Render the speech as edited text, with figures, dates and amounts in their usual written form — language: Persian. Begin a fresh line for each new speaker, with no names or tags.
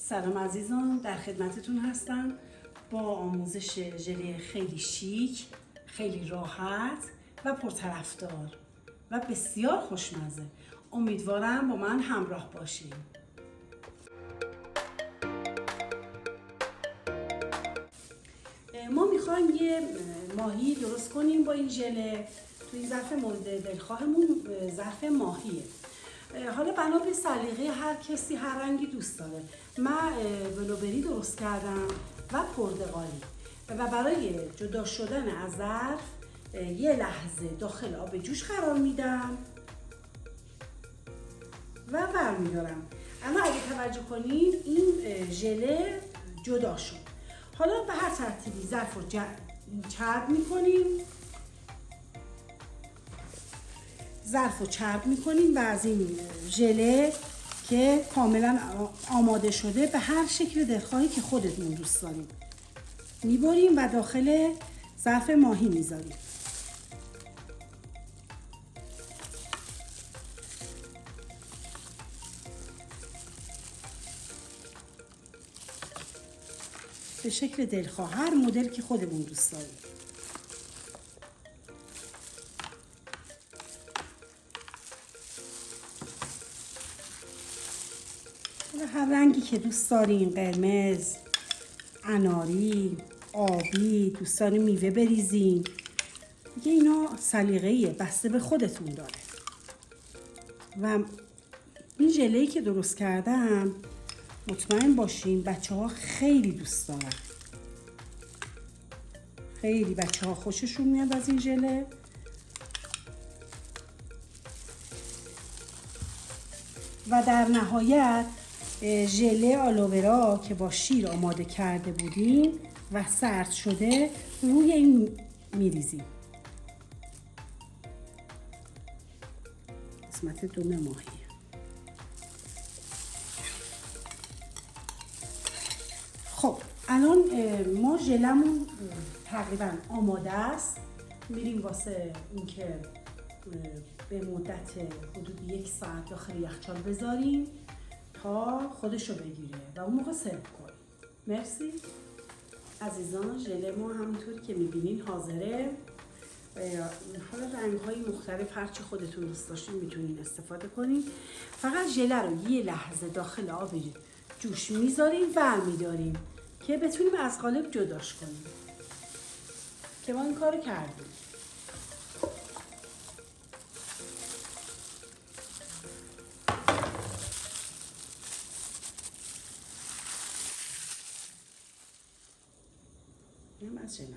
سلام عزیزان، در خدمتتون هستم با آموزش ژله خیلی شیک، خیلی راحت و پرطرفدار و بسیار خوشمزه. امیدوارم با من همراه باشید. ما میخوایم یه ماهی درست کنیم با این ژله. تو این ظرف مورد دلخواهمون ظرف ماهیه. حالا بنا به سلیقه هر کسی هر رنگی دوست داره. من بلوبری درست کردم و پرتقالی و برای جدا شدن از ظرف یه لحظه داخل آب جوش قرار میدم و برمیدارم. اما اگه توجه کنید این ژله جدا شد. حالا به هر ترتیبی ظرف رو چرب میکنیم، و از این ژله که کاملا آماده شده به هر شکل دلخواهی که خودتون دوست دارید میبریم و داخل ظرف ماهی میذاریم. به شکل دلخواه، هر مدل که خودمون دوست داریم. هر رنگی که دوست دارین، قرمز، اناری، آبی، دوست دارین میوه بریزین، دیگه اینا سلیقه‌ایه، بسته به خودتون داره. و این ژله‌ای که درست کردم مطمئن باشین بچه‌ها خیلی دوست دارن. خیلی بچه‌ها خوششون میاد از این ژله. و در نهایت ژله آلوورا که با شیر آماده کرده بودیم و سرد شده روی این میریزیم. قسمت دم ماهی. خب الان ما ژلمون تقریبا آماده است. میریم واسه اینکه به مدت حدود 1 ساعت داخل یخچال بذاریم تا خودشو بگیره و اون موقع سرو کنیم. مرسی عزیزان. ژله ما همونطوری که میبینین حاضره. حالا رنگ‌های مختلف هرچی خودتون دوست داشتین میتونین استفاده کنین. فقط ژله رو یه لحظه داخل آب جوش میذاریم، برمیداریم که بتونیم از قالب جداش کنیم، که ما این کارو کردیم. از ژله